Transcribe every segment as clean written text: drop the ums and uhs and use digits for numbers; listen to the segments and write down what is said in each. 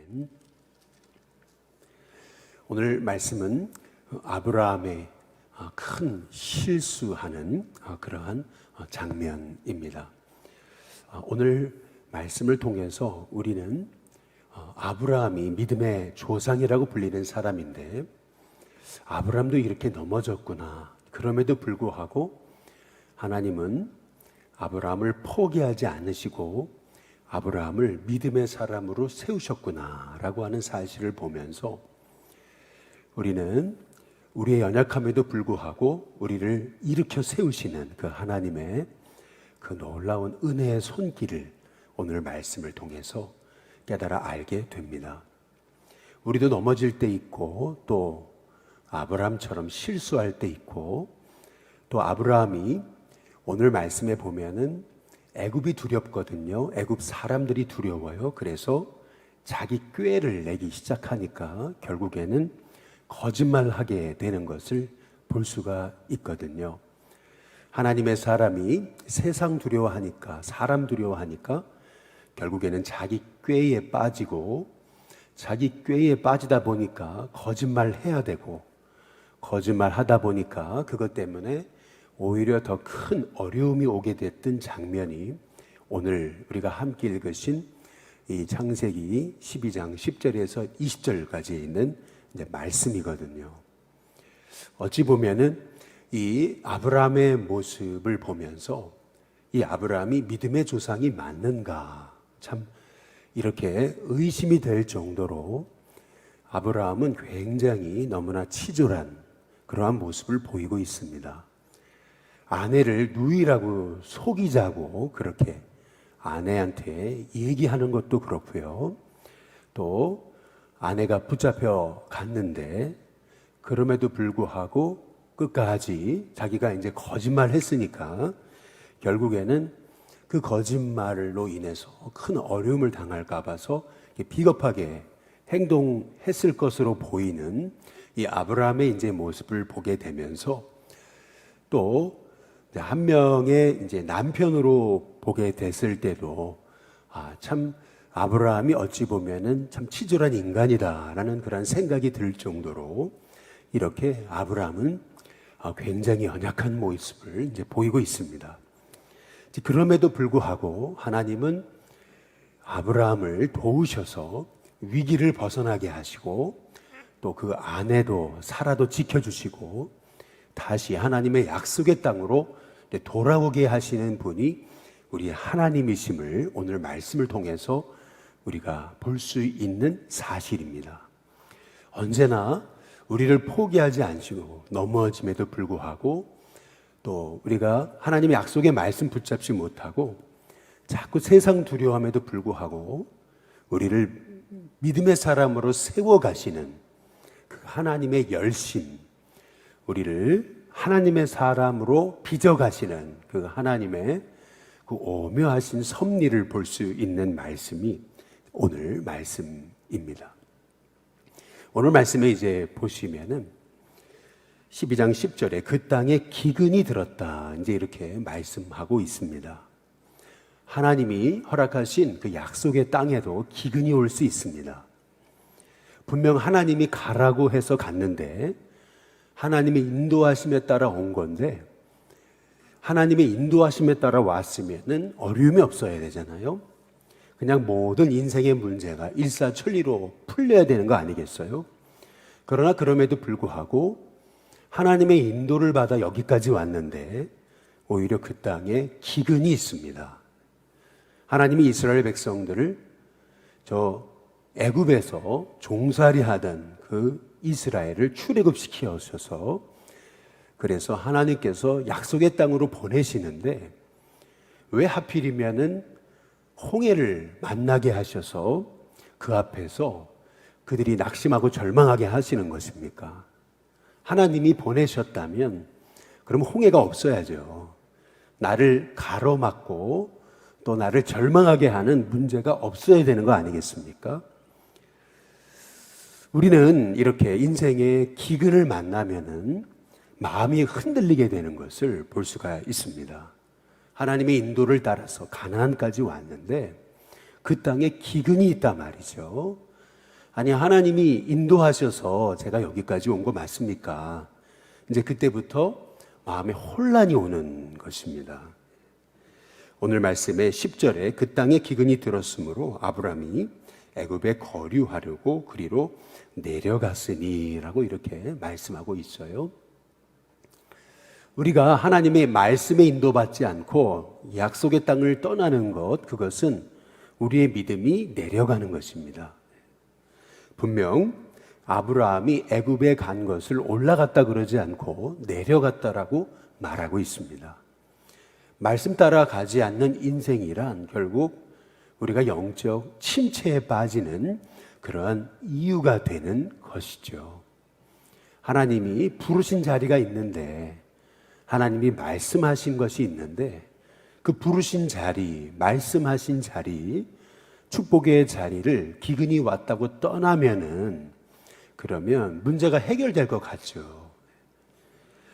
아멘. 오늘 말씀은 아브라함의 큰 실수하는 그러한 장면입니다. 오늘 말씀을 통해서 우리는 아브라함이 믿음의 조상이라고 불리는 사람인데 아브라함도 이렇게 넘어졌구나. 그럼에도 불구하고 하나님은 아브라함을 포기하지 않으시고 아브라함을 믿음의 사람으로 세우셨구나 라고 하는 사실을 보면서 우리는 우리의 연약함에도 불구하고 우리를 일으켜 세우시는 그 하나님의 그 놀라운 은혜의 손길을 오늘 말씀을 통해서 깨달아 알게 됩니다. 우리도 넘어질 때 있고 또 아브라함처럼 실수할 때 있고 또 아브라함이 오늘 말씀에 보면은 애굽이 두렵거든요. 애굽 사람들이 두려워요. 그래서 자기 꾀를 내기 시작하니까 결국에는 거짓말하게 되는 것을 볼 수가 있거든요. 하나님의 사람이 세상 두려워하니까 사람 두려워하니까 결국에는 자기 꾀에 빠지고 자기 꾀에 빠지다 보니까 거짓말해야 되고 거짓말하다 보니까 그것 때문에 오히려 더 큰 어려움이 오게 됐던 장면이 오늘 우리가 함께 읽으신 이 창세기 12장 10절에서 20절까지 있는 말씀이거든요. 어찌 보면은 이 아브라함의 모습을 보면서 이 아브라함이 믿음의 조상이 맞는가 참 이렇게 의심이 될 정도로 아브라함은 굉장히 너무나 치졸한 그러한 모습을 보이고 있습니다. 아내를 누이라고 속이자고 그렇게 아내한테 얘기하는 것도 그렇고요. 또 아내가 붙잡혀 갔는데 그럼에도 불구하고 끝까지 자기가 이제 거짓말 했으니까 결국에는 그 거짓말로 인해서 큰 어려움을 당할까 봐서 비겁하게 행동했을 것으로 보이는 이 아브라함의 이제 모습을 보게 되면서 또 한 명의 이제 남편으로 보게 됐을 때도 참 아브라함이 어찌 보면은 참 치졸한 인간이다라는 그런 생각이 들 정도로 이렇게 아브라함은 굉장히 연약한 모습을 이제 보이고 있습니다. 그럼에도 불구하고 하나님은 아브라함을 도우셔서 위기를 벗어나게 하시고 또 그 아내도 사라도 지켜주시고 다시 하나님의 약속의 땅으로 돌아오게 하시는 분이 우리 하나님이심을 오늘 말씀을 통해서 우리가 볼 수 있는 사실입니다. 언제나 우리를 포기하지 않으시고 넘어짐에도 불구하고 또 우리가 하나님의 약속의 말씀 붙잡지 못하고 자꾸 세상 두려움에도 불구하고 우리를 믿음의 사람으로 세워가시는 그 하나님의 열심, 우리를 하나님의 사람으로 빚어가시는 그 하나님의 그 오묘하신 섭리를 볼 수 있는 말씀이 오늘 말씀입니다. 오늘 말씀에 이제 보시면은 12장 10절에 그 땅에 기근이 들었다. 이제 이렇게 말씀하고 있습니다. 하나님이 허락하신 그 약속의 땅에도 기근이 올 수 있습니다. 분명 하나님이 가라고 해서 갔는데 하나님의 인도하심에 따라 온 건데 하나님의 인도하심에 따라 왔으면은 어려움이 없어야 되잖아요. 그냥 모든 인생의 문제가 일사천리로 풀려야 되는 거 아니겠어요? 그러나 그럼에도 불구하고 하나님의 인도를 받아 여기까지 왔는데 오히려 그 땅에 기근이 있습니다. 하나님이 이스라엘 백성들을 저 애굽에서 종살이 하던 그 이스라엘을 출애굽시켜 오셔서 그래서 하나님께서 약속의 땅으로 보내시는데 왜 하필이면은 홍해를 만나게 하셔서 그 앞에서 그들이 낙심하고 절망하게 하시는 것입니까? 하나님이 보내셨다면 그럼 홍해가 없어야죠. 나를 가로막고 또 나를 절망하게 하는 문제가 없어야 되는 거 아니겠습니까? 우리는 이렇게 인생의 기근을 만나면은 마음이 흔들리게 되는 것을 볼 수가 있습니다. 하나님의 인도를 따라서 가나안까지 왔는데 그 땅에 기근이 있단 말이죠. 아니, 하나님이 인도하셔서 제가 여기까지 온 거 맞습니까? 이제 그때부터 마음에 혼란이 오는 것입니다. 오늘 말씀의 10절에 그 땅에 기근이 들었으므로 아브라함이 애굽에 거류하려고 그리로 내려갔으니라고 이렇게 말씀하고 있어요. 우리가 하나님의 말씀에 인도받지 않고 약속의 땅을 떠나는 것, 그것은 우리의 믿음이 내려가는 것입니다. 분명 아브라함이 애굽에 간 것을 올라갔다 그러지 않고 내려갔다라고 말하고 있습니다. 말씀 따라 가지 않는 인생이란 결국 우리가 영적 침체에 빠지는 그러한 이유가 되는 것이죠. 하나님이 부르신 자리가 있는데, 하나님이 말씀하신 것이 있는데, 그 부르신 자리, 말씀하신 자리, 축복의 자리를 기근이 왔다고 떠나면은 그러면 문제가 해결될 것 같죠.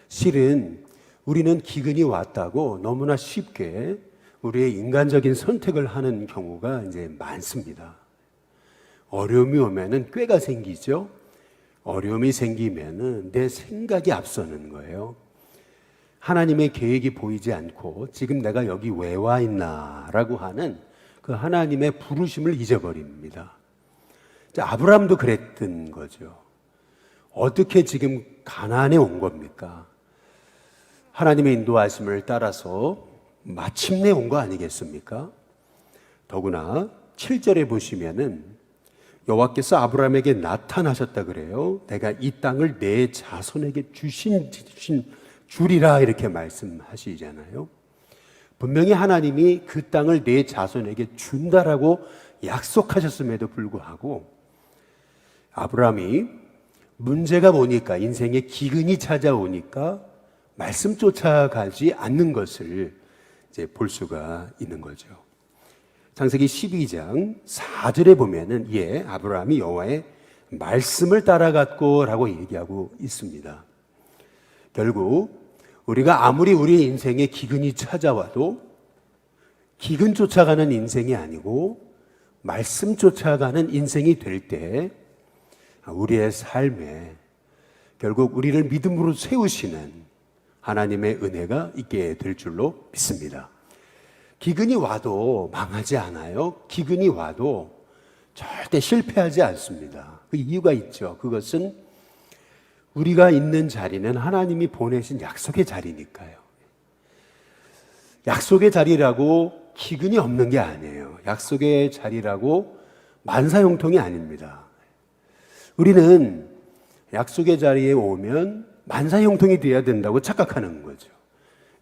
실은 우리는 기근이 왔다고 너무나 쉽게 우리의 인간적인 선택을 하는 경우가 이제 많습니다. 어려움이 오면은 꾀가 생기죠. 어려움이 생기면은 내 생각이 앞서는 거예요. 하나님의 계획이 보이지 않고 지금 내가 여기 왜 와 있나라고 하는 그 하나님의 부르심을 잊어버립니다. 아브라함도 그랬던 거죠. 어떻게 지금 가나안에 온 겁니까? 하나님의 인도하심을 따라서 마침내 온 거 아니겠습니까? 더구나 7절에 보시면은 여호와께서 아브라함에게 나타나셨다 그래요. 내가 이 땅을 내 자손에게 주리라 이렇게 말씀하시잖아요. 분명히 하나님이 그 땅을 내 자손에게 준다라고 약속하셨음에도 불구하고 아브라함이 문제가 오니까, 인생에 기근이 찾아오니까 말씀 쫓아가지 않는 것을 이제 볼 수가 있는 거죠. 창세기 12장 4절에 보면은 아브라함이 여호와의 말씀을 따라갔고라고 얘기하고 있습니다. 결국 우리가 아무리 우리 인생에 기근이 찾아와도 기근 쫓아가는 인생이 아니고 말씀 쫓아가는 인생이 될 때 우리의 삶에 결국 우리를 믿음으로 세우시는 하나님의 은혜가 있게 될 줄로 믿습니다. 기근이 와도 망하지 않아요. 기근이 와도 절대 실패하지 않습니다. 그 이유가 있죠. 그것은 우리가 있는 자리는 하나님이 보내신 약속의 자리니까요. 약속의 자리라고 기근이 없는 게 아니에요. 약속의 자리라고 만사형통이 아닙니다. 우리는 약속의 자리에 오면 만사형통이 되어야 된다고 착각하는 거죠.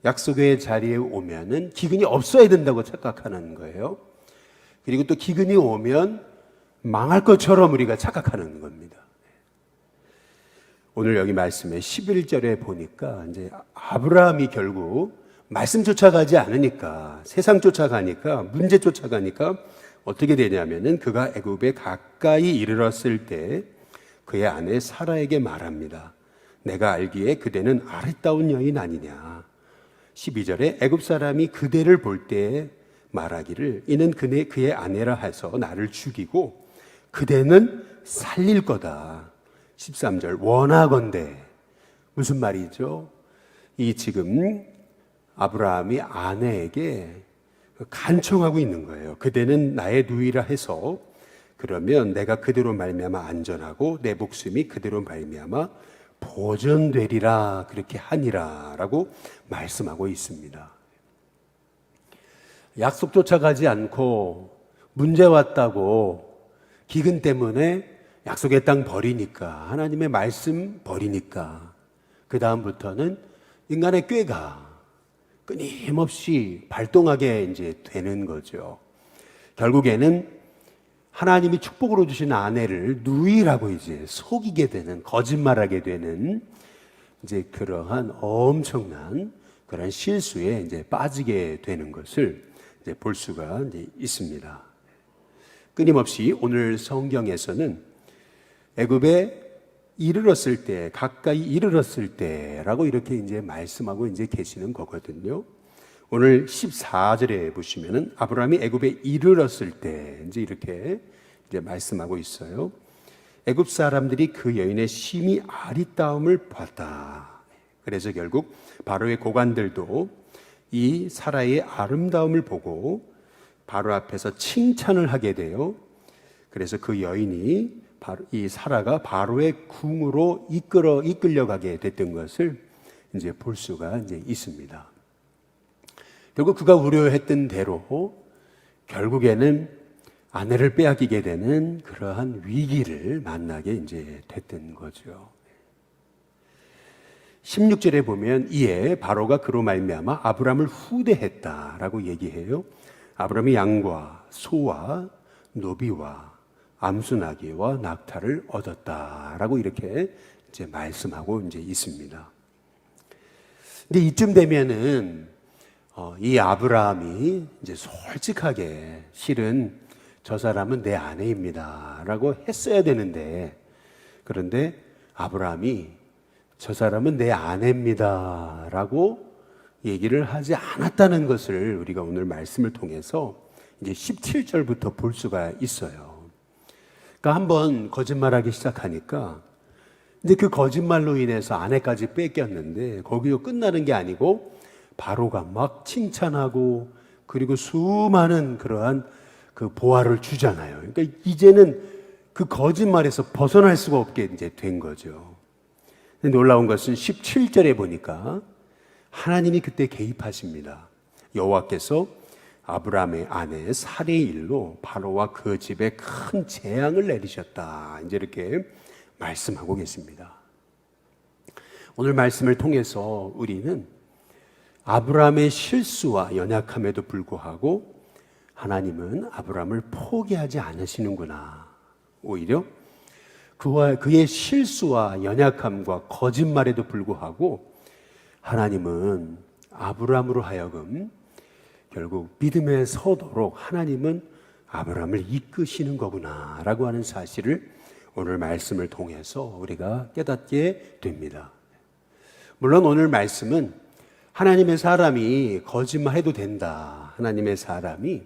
약속의 자리에 오면은 기근이 없어야 된다고 착각하는 거예요. 그리고 또 기근이 오면 망할 것처럼 우리가 착각하는 겁니다. 오늘 여기 말씀에 11절에 보니까 이제 아브라함이 결국 말씀 쫓아가지 않으니까, 세상 쫓아가니까, 문제 쫓아가니까 어떻게 되냐면은 그가 애굽에 가까이 이르렀을 때 그의 아내 사라에게 말합니다. 내가 알기에 그대는 아름다운 여인 아니냐. 12절에 애굽 사람이 그대를 볼 때 말하기를 이는 그의 아내라 해서 나를 죽이고 그대는 살릴 거다. 13절 원하건대. 무슨 말이죠? 이 지금 아브라함이 아내에게 간청하고 있는 거예요. 그대는 나의 누이라 해서 그러면 내가 그대로 말미암아 안전하고 내 목숨이 그대로 말미암아 보존되리라 그렇게 하니라 라고 말씀하고 있습니다. 약속 쫓아가지 않고 문제 왔다고 기근 때문에 약속의 땅 버리니까, 하나님의 말씀 버리니까 그 다음부터는 인간의 꾀가 끊임없이 발동하게 이제 되는 거죠. 결국에는 하나님이 축복으로 주신 아내를 누이라고 이제 속이게 되는, 거짓말하게 되는 이제 그러한 엄청난 그런 실수에 이제 빠지게 되는 것을 이제 볼 수가 이제 있습니다. 끊임없이 오늘 성경에서는 애굽에 이르렀을 때, 가까이 이르렀을 때라고 이렇게 이제 말씀하고 이제 계시는 거거든요. 오늘 14절에 보시면은 아브라함이 애굽에 이르렀을 때 이제 이렇게 이제 말씀하고 있어요. 애굽 사람들이 그 여인의 심히 아리따움을 봤다. 그래서 결국 바로의 고관들도 이 사라의 아름다움을 보고 바로 앞에서 칭찬을 하게 돼요. 그래서 그 여인이 이 사라가 바로의 궁으로 이끌려가게 됐던 것을 이제 볼 수가 이제 있습니다. 결국 그가 우려했던 대로 결국에는 아내를 빼앗기게 되는 그러한 위기를 만나게 이제 됐던 거죠. 16절에 보면 이에 바로가 그로 말미암아 아브람을 후대했다라고 얘기해요. 아브람이 양과 소와 노비와 암수나귀와 낙타를 얻었다라고 이렇게 이제 말씀하고 이제 있습니다. 근데 이쯤 되면은 이 아브라함이 이제 솔직하게 실은 저 사람은 내 아내입니다라고 했어야 되는데, 그런데 아브라함이 저 사람은 내 아내입니다라고 얘기를 하지 않았다는 것을 우리가 오늘 말씀을 통해서 이제 17절부터 볼 수가 있어요. 그러니까 한번 거짓말하기 시작하니까 이제 그 거짓말로 인해서 아내까지 뺏겼는데 거기서 끝나는 게 아니고 바로가 막 칭찬하고 그리고 수많은 그러한 그 보화를 주잖아요. 그러니까 이제는 그 거짓말에서 벗어날 수가 없게 이제 된 거죠. 근데 놀라운 것은 17절에 보니까 하나님이 그때 개입하십니다. 여호와께서 아브라함의 아내 사레의 일로 바로와 그 집에 큰 재앙을 내리셨다. 이제 이렇게 말씀하고 계십니다. 오늘 말씀을 통해서 우리는 아브라함의 실수와 연약함에도 불구하고 하나님은 아브라함을 포기하지 않으시는구나. 오히려 그의 실수와 연약함과 거짓말에도 불구하고 하나님은 아브라함으로 하여금 결국 믿음에 서도록 하나님은 아브라함을 이끄시는 거구나라고 하는 사실을 오늘 말씀을 통해서 우리가 깨닫게 됩니다. 물론 오늘 말씀은 하나님의 사람이 거짓말해도 된다, 하나님의 사람이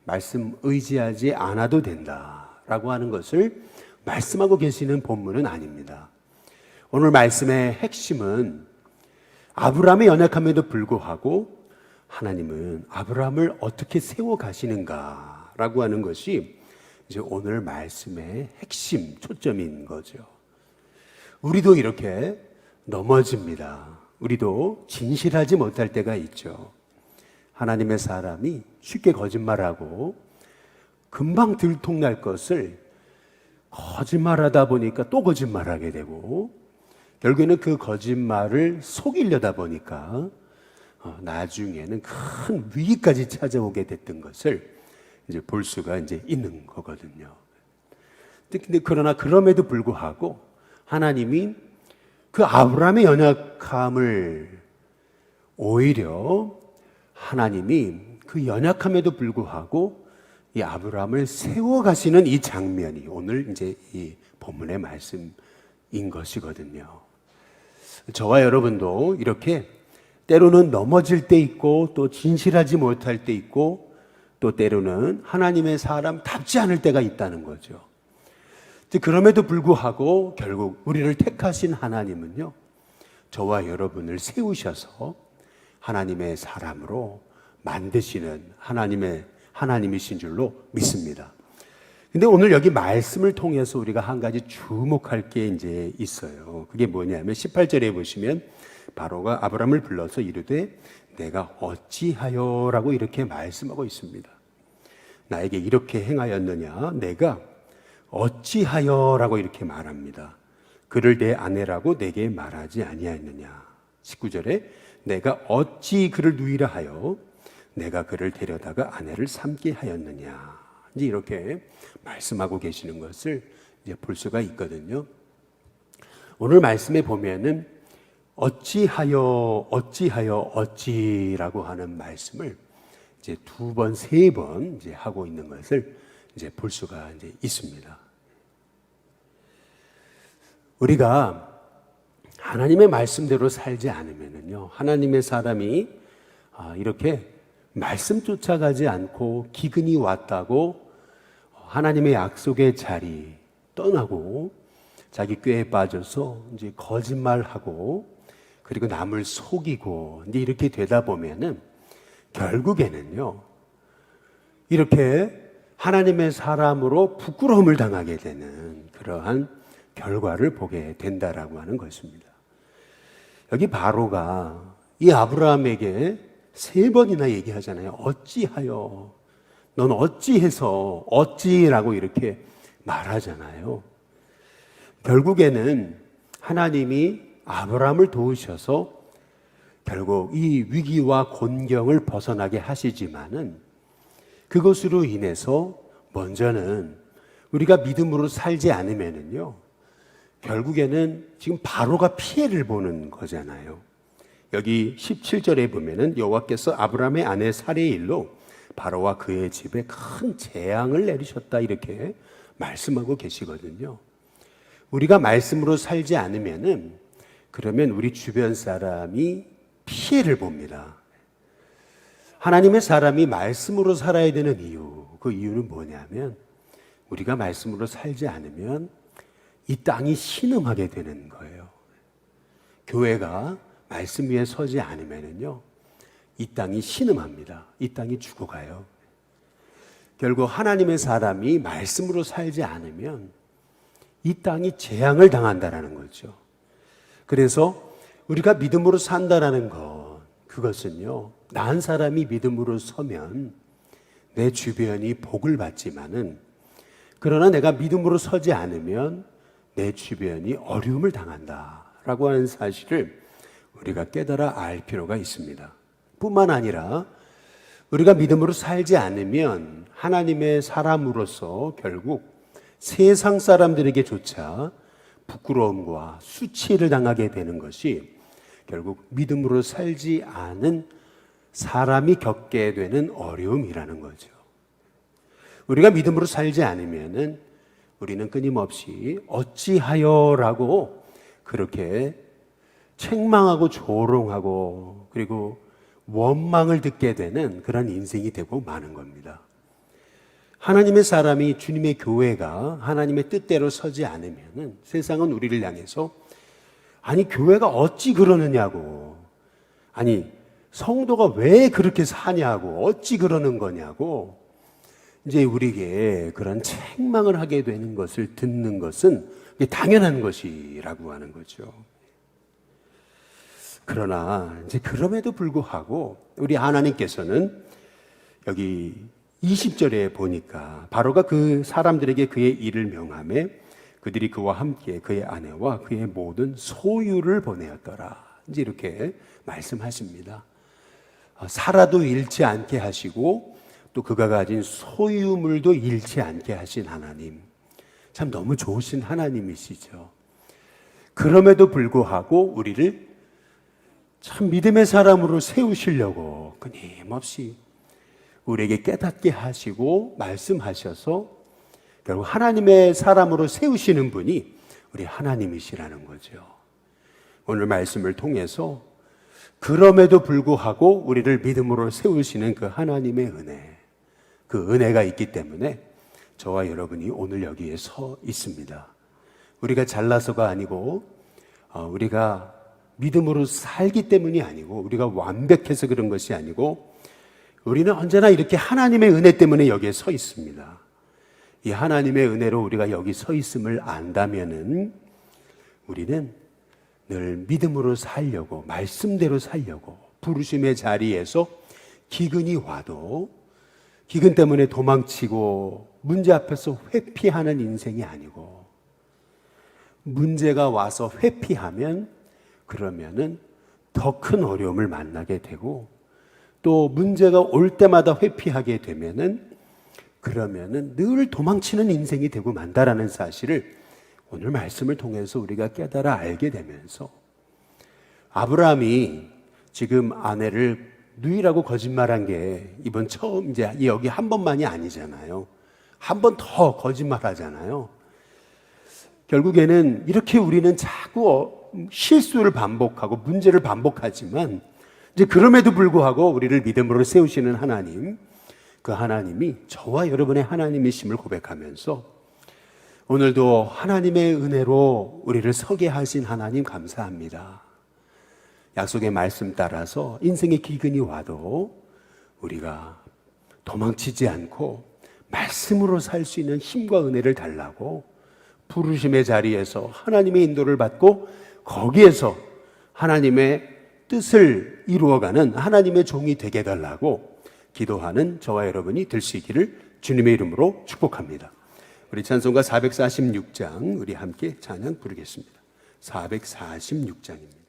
말씀 의지하지 않아도 된다라고 하는 것을 말씀하고 계시는 본문은 아닙니다. 오늘 말씀의 핵심은 아브라함의 연약함에도 불구하고 하나님은 아브라함을 어떻게 세워가시는가라고 하는 것이 이제 오늘 말씀의 핵심, 초점인 거죠. 우리도 이렇게 넘어집니다. 우리도 진실하지 못할 때가 있죠. 하나님의 사람이 쉽게 거짓말하고 금방 들통날 것을 거짓말하다 보니까 또 거짓말하게 되고 결국에는 그 거짓말을 속이려다 보니까 나중에는 큰 위기까지 찾아오게 됐던 것을 이제 볼 수가 이제 있는 거거든요. 근데 그러나 그럼에도 불구하고 하나님이 그 아브라함의 연약함을 오히려 하나님이 그 연약함에도 불구하고 이 아브라함을 세워가시는 이 장면이 오늘 이제 이 본문의 말씀인 것이거든요. 저와 여러분도 이렇게 때로는 넘어질 때 있고 또 진실하지 못할 때 있고 또 때로는 하나님의 사람답지 않을 때가 있다는 거죠. 그럼에도 불구하고 결국 우리를 택하신 하나님은요, 저와 여러분을 세우셔서 하나님의 사람으로 만드시는 하나님이신 줄로 믿습니다. 근데 오늘 여기 말씀을 통해서 우리가 한 가지 주목할 게 이제 있어요. 그게 뭐냐면 18절에 보시면 바로가 아브라함을 불러서 이르되 내가 어찌하여라고 이렇게 말씀하고 있습니다. 나에게 이렇게 행하였느냐? 내가 어찌하여라고 이렇게 말합니다. 그를 내 아내라고 내게 말하지 아니하였느냐? 19절에 내가 어찌 그를 누이라 하여 내가 그를 데려다가 아내를 삼게 하였느냐? 이제 이렇게 말씀하고 계시는 것을 이제 볼 수가 있거든요. 오늘 말씀에 보면은 어찌하여 어찌라고 하는 말씀을 이제 두 번, 세 번 이제 하고 있는 것을 이제 볼 수가 이제 있습니다. 우리가 하나님의 말씀대로 살지 않으면은요, 하나님의 사람이 이렇게 말씀 쫓아가지 않고 기근이 왔다고 하나님의 약속의 자리, 떠나고 자기 꾀에 빠져서 이제 거짓말하고 그리고 남을 속이고 이제 이렇게 되다 보면은 결국에는요, 이렇게 하나님의 사람으로 부끄러움을 당하게 되는 그러한 결과를 보게 된다라고 하는 것입니다. 여기 바로가 이 아브라함에게 3번이나 얘기하잖아요. 어찌하여, 넌 어찌해서, 어찌라고 이렇게 말하잖아요. 결국에는 하나님이 아브라함을 도우셔서 결국 이 위기와 곤경을 벗어나게 하시지만은 그것으로 인해서 먼저는 우리가 믿음으로 살지 않으면은요, 결국에는 지금 바로가 피해를 보는 거잖아요. 여기 17절에 보면은 여호와께서 아브라함의 아내 사레의 일로 바로와 그의 집에 큰 재앙을 내리셨다 이렇게 말씀하고 계시거든요. 우리가 말씀으로 살지 않으면은 그러면 우리 주변 사람이 피해를 봅니다. 하나님의 사람이 말씀으로 살아야 되는 이유, 그 이유는 뭐냐면 우리가 말씀으로 살지 않으면 이 땅이 신음하게 되는 거예요. 교회가 말씀 위에 서지 않으면요, 이 땅이 신음합니다. 이 땅이 죽어가요. 결국 하나님의 사람이 말씀으로 살지 않으면 이 땅이 재앙을 당한다라는 거죠. 그래서 우리가 믿음으로 산다라는 것, 그것은요, 나 한 사람이 믿음으로 서면 내 주변이 복을 받지만은, 그러나 내가 믿음으로 서지 않으면 내 주변이 어려움을 당한다라고 하는 사실을 우리가 깨달아 알 필요가 있습니다. 뿐만 아니라 우리가 믿음으로 살지 않으면 하나님의 사람으로서 결국 세상 사람들에게조차 부끄러움과 수치를 당하게 되는 것이 결국 믿음으로 살지 않은 사람이 겪게 되는 어려움이라는 거죠. 우리가 믿음으로 살지 않으면은 우리는 끊임없이 어찌하여라고 그렇게 책망하고 조롱하고 그리고 원망을 듣게 되는 그런 인생이 되고 마는 겁니다. 하나님의 사람이, 주님의 교회가 하나님의 뜻대로 서지 않으면은 세상은 우리를 향해서 아니 교회가 어찌 그러느냐고, 아니 성도가 왜 그렇게 사냐고, 어찌 그러는 거냐고 이제 우리에게 그런 책망을 하게 되는 것을 듣는 것은 당연한 것이라고 하는 거죠. 그러나 이제 그럼에도 불구하고 우리 하나님께서는 여기 20절에 보니까 바로가 그 사람들에게 그의 일을 명하며 그들이 그와 함께 그의 아내와 그의 모든 소유를 보내었더라. 이제 이렇게 말씀하십니다. 살아도 잃지 않게 하시고 또 그가 가진 소유물도 잃지 않게 하신 하나님, 참 너무 좋으신 하나님이시죠. 그럼에도 불구하고 우리를 참 믿음의 사람으로 세우시려고 끊임없이 우리에게 깨닫게 하시고 말씀하셔서 결국 하나님의 사람으로 세우시는 분이 우리 하나님이시라는 거죠. 오늘 말씀을 통해서 그럼에도 불구하고 우리를 믿음으로 세우시는 그 하나님의 은혜, 그 은혜가 있기 때문에 저와 여러분이 오늘 여기에 서 있습니다. 우리가 잘나서가 아니고 우리가 믿음으로 살기 때문이 아니고 우리가 완벽해서 그런 것이 아니고 우리는 언제나 이렇게 하나님의 은혜 때문에 여기에 서 있습니다. 이 하나님의 은혜로 우리가 여기 서 있음을 안다면은 우리는 늘 믿음으로 살려고, 말씀대로 살려고, 부르심의 자리에서 기근이 와도 기근 때문에 도망치고 문제 앞에서 회피하는 인생이 아니고, 문제가 와서 회피하면 그러면은 더 큰 어려움을 만나게 되고, 또 문제가 올 때마다 회피하게 되면은 그러면은 늘 도망치는 인생이 되고 만다라는 사실을 오늘 말씀을 통해서 우리가 깨달아 알게 되면서, 아브라함이 지금 아내를 누이라고 거짓말한 게 이번 처음, 이제 여기 한 번만이 아니잖아요. 한 번 더 거짓말하잖아요. 결국에는 이렇게 우리는 자꾸 실수를 반복하고 문제를 반복하지만 이제 그럼에도 불구하고 우리를 믿음으로 세우시는 하나님, 그 하나님이 저와 여러분의 하나님이심을 고백하면서 오늘도 하나님의 은혜로 우리를 서게 하신 하나님 감사합니다. 약속의 말씀 따라서 인생의 기근이 와도 우리가 도망치지 않고 말씀으로 살 수 있는 힘과 은혜를 달라고 부르심의 자리에서 하나님의 인도를 받고 거기에서 하나님의 뜻을 이루어가는 하나님의 종이 되게 해달라고 기도하는 저와 여러분이 될 수 있기를 주님의 이름으로 축복합니다. 우리 찬송가 446장 우리 함께 찬양 부르겠습니다. 446장입니다.